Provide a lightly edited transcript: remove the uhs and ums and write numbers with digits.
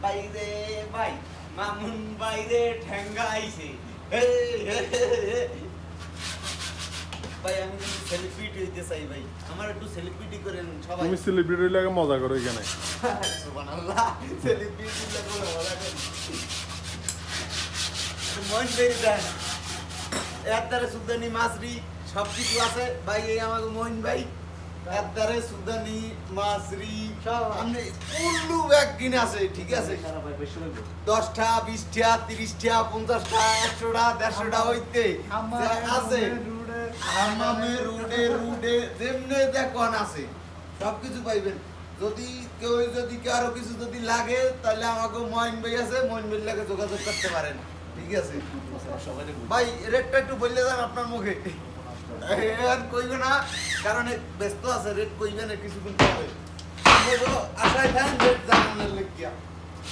বাইরে ভাই মামুন বাইরে ঠ্যাঙ্গা আইছে ভাই আমি সেলিব্রিটি হইতে চাই ভাই আমার একটু সেলিব্রিটি করেন সবাই তুমি সেলিব্রিটি লাগে মজা করো এখানে সুবহানাল্লাহ সেলিব্রিটি লাগে মজা করেন মন বেরি দেন একদারে সুদানি মাছরি সব কিছু আছে ভাই এই আমাকে মোহন ভাই একদারে সুদানি মাছরি সব আমি উল্লু ব্যাগ কিনে আছে ঠিক আছে 10টা 20টা 30টা 50টা 100টা 150টা হইতে আছে আমামে রুডে যেমনে দেখুন আছে সবকিছু পাইবেন যদি কেউ যদি কারো কিছু যদি লাগে তাহলে আমাকে মোহন ভাই আছে মোহন ভাই লাগে যোগাযোগ করতে পারেন ঠিক আছে ভাই রেটটা একটু বললে যান আপনার মুখে আর কইবে না কারণ ব্যস্ত আছে রেট কইবে না কিছুক্ষণ পরে আশায় থাকেন রেট জানানোর লেগিয়া